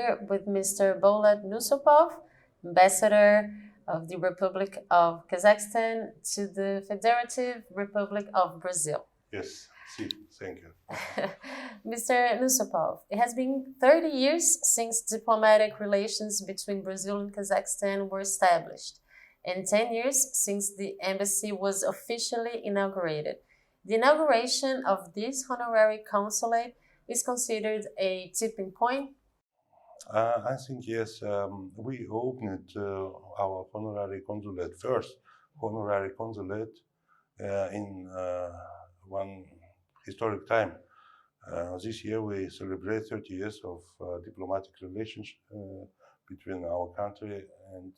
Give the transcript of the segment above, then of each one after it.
here with Mr. Bolat Nussupov, Ambassador of the Republic of Kazakhstan to the Federative Republic of Brazil. Yes, thank you. Mr. Nussupov, it has been 30 years since diplomatic relations between Brazil and Kazakhstan were established, and 10 years since the embassy was officially inaugurated. The inauguration of this honorary consulate is considered a tipping point. I think yes, we opened our honorary consulate, first honorary consulate in one historic time. This year we celebrate 30 years of diplomatic relations between our country, and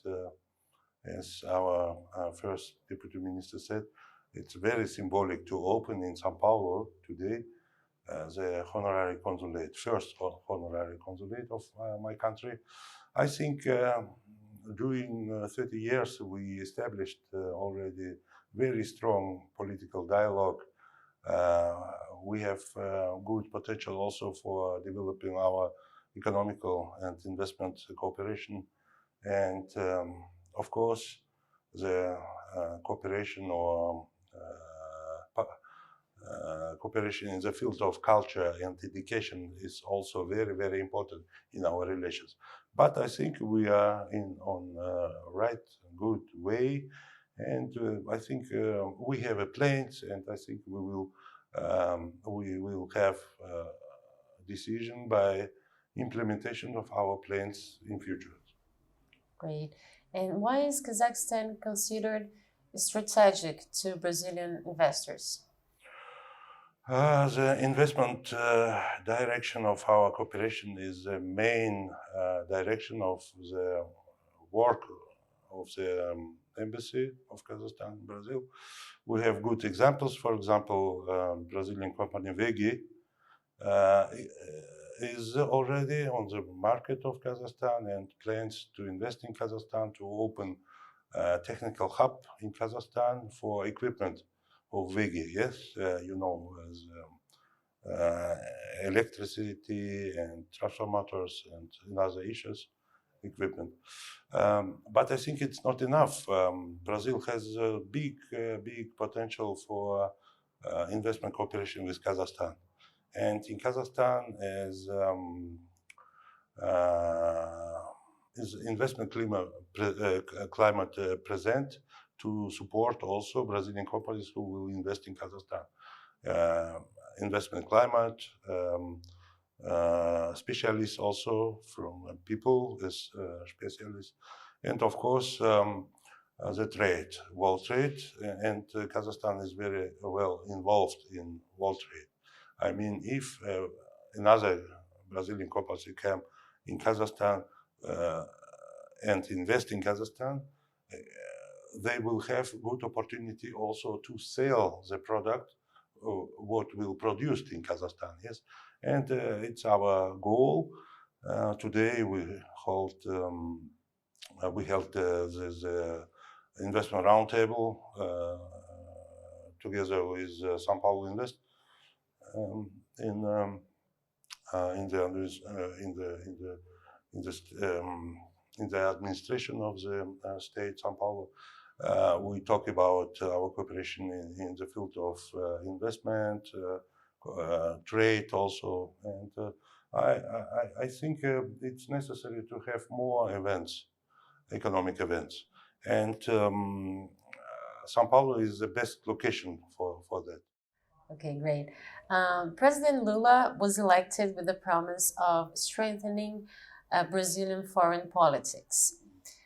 as our first deputy minister said, it's very symbolic to open in São Paulo today the honorary consulate, first honorary consulate of my country. I think during 30 years we established already very strong political dialogue. We have good potential also for developing our economical and investment cooperation, and of course the cooperation or cooperation in the field of culture and education is also very, very important in our relations. But I think we are on right, good way, and I think we have plans, and I think we will have decision by implementation of our plans in future. Great. And why is Kazakhstan considered strategic to Brazilian investors? The investment direction of our cooperation is the main direction of the work of the embassy of Kazakhstan in Brazil. We have good examples. For example, Brazilian company WEG is already on the market of Kazakhstan and plans to invest in Kazakhstan, to open a technical hub in Kazakhstan for equipment of WEG, yes, you know, as electricity and transformers and other issues, equipment. But I think it's not enough. Brazil has a big potential for investment cooperation with Kazakhstan. And in Kazakhstan, as investment climate present to support also Brazilian companies who will invest in Kazakhstan. Investment climate, specialists also from people as specialists, and of course the trade, world trade, and Kazakhstan is very well involved in world trade. I mean, if another Brazilian company come in Kazakhstan and invest in Kazakhstan, they will have good opportunity also to sell the product what will produced in Kazakhstan, yes, and it's our goal. Today we held the investment roundtable together with São Paulo Invest in the administration of the state São Paulo. We talk about our cooperation in the field of investment, trade also, and I think it's necessary to have more events, economic events, and São Paulo is the best location for that. Okay, great. President Lula was elected with the promise of strengthening Brazilian foreign politics.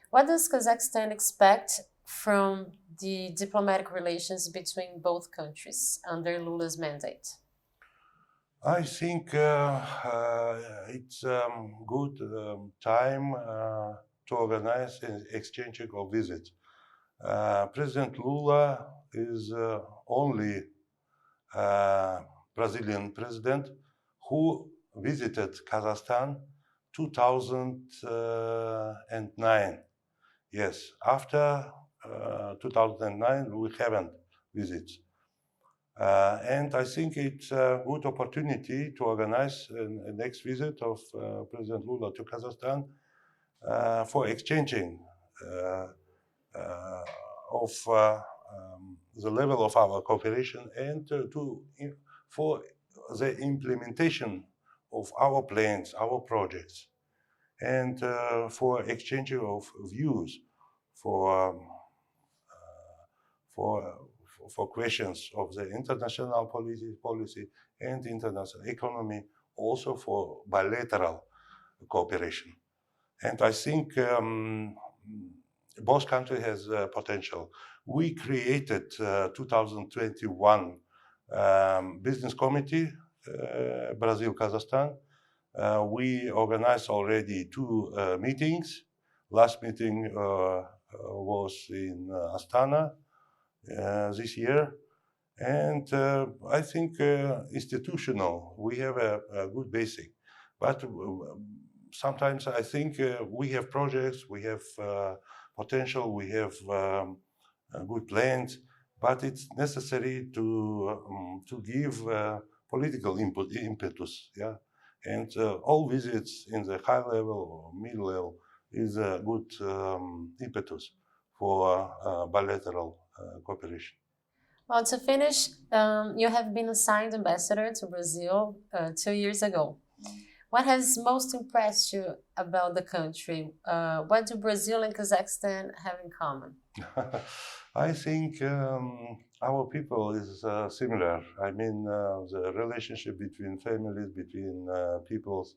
What does Kazakhstan expect from the diplomatic relations between both countries under Lula's mandate? I think it's a good time to organize an exchange of visits. President Lula is only Brazilian president who visited Kazakhstan 2009. Yes, after 2009 we haven't visits. And I think it's a good opportunity to organize a next visit of President Lula to Kazakhstan for exchanging of the level of our cooperation and for the implementation of our plans, our projects, and for exchanging of views for questions of the international policy and international economy, also for bilateral cooperation. And I think both countries has potential. We created 2021 business committee, Brazil, Kazakhstan. We organized already 2 meetings. Last meeting was in Astana this year. And I think institutional, we have a good basic. But sometimes I think we have projects, we have potential, we have good plans, but it's necessary to give political impetus, yeah. And all visits in the high level or mid level is a good impetus for bilateral cooperation. Well, to finish, you have been assigned ambassador to Brazil 2 years ago. What has most impressed you about the country? What do Brazil and Kazakhstan have in common? I think our people is similar. I mean, the relationship between families, between peoples,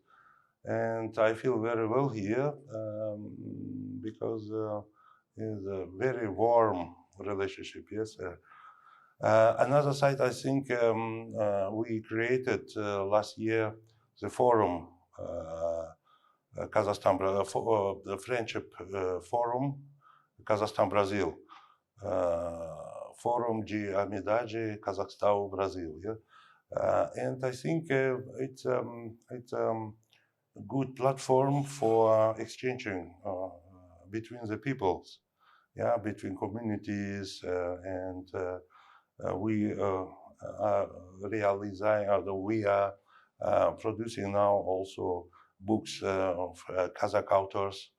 and I feel very well here because it's a very warm relationship. Yes. Another side, I think we created last year the forum, Kazakhstan, the friendship forum, Kazakhstan-Brazil, forum de amizade Kazakhstan-Brazil. Yeah? And I think it's a good platform for exchanging between the peoples, yeah, between communities, and we are realizing, we are producing now also books of Kazakh authors.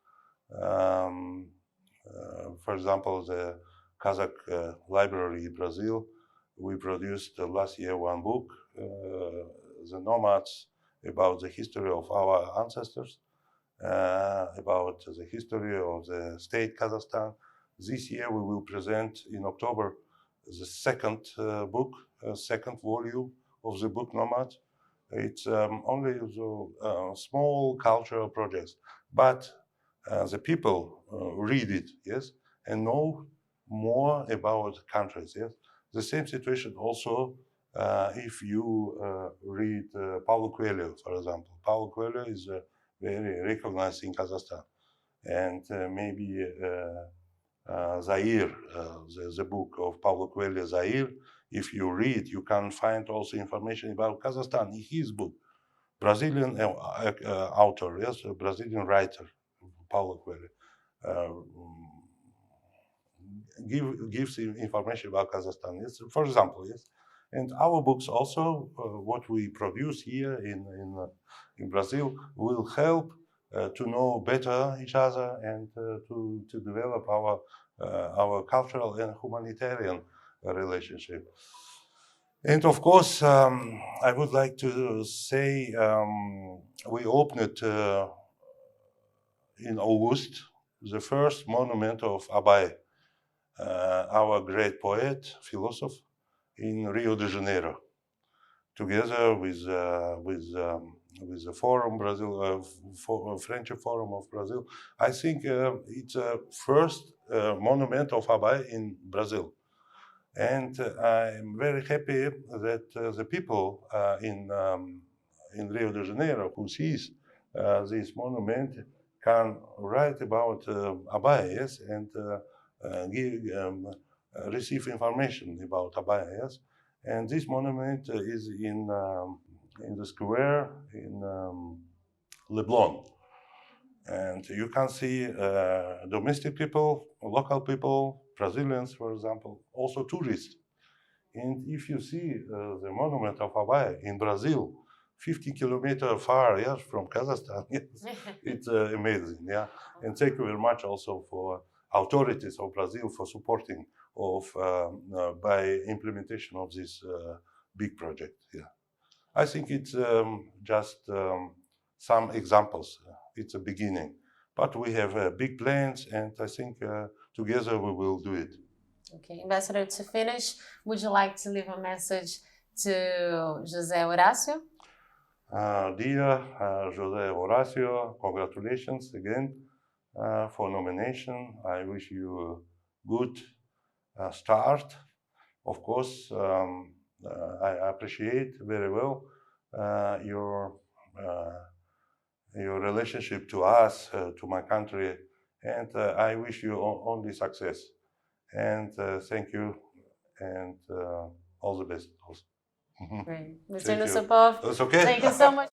For example, the Kazakh Library Brazil, we produced last year 1 book, The Nomads, about the history of our ancestors, about the history of the state Kazakhstan. This year we will present in October the second book, second volume of the book Nomads. It's only the small cultural projects, but the people read it, yes, and know more about countries, yes. The same situation also if you read Paulo Coelho, for example. Paulo Coelho is very recognized in Kazakhstan, and maybe Zaire, the book of Paulo Coelho, Zaire. If you read, you can find also information about Kazakhstan in his book. Brazilian author, yes, a Brazilian writer, Paulo Coelho, gives information about Kazakhstan. Yes, for example, yes. And our books also, what we produce here in Brazil, will help to know better each other and to develop our cultural and humanitarian relationship. And of course, I would like to say we opened in August the first monument of Abai, our great poet, philosopher, in Rio de Janeiro, together with the Forum Brazil, Friendship Forum of Brazil. I think it's a first monument of Abai in Brazil. And I'm very happy that the people in Rio de Janeiro who sees this monument can write about Abai, yes, and receive information about Abai, yes. And this monument is in the square in Leblon. And you can see domestic people, local people, Brazilians, for example, also tourists. And if you see the monument of Hawaii in Brazil, 50 kilometers far, yes, from Kazakhstan, yes, it's amazing, yeah. And thank you very much also for authorities of Brazil for supporting by implementation of this big project. Yeah, I think it's just some examples. It's a beginning, but we have big plans, and I think together we will do it. Okay, Ambassador, to finish, would you like to leave a message to José Horácio? Dear José Horácio, congratulations again for nomination. I wish you a good start. Of course, I appreciate very well your relationship to us, to my country, and I wish you only success. And thank you, and all the best. Great. Mr. Nussupov, That's okay? thank you so much.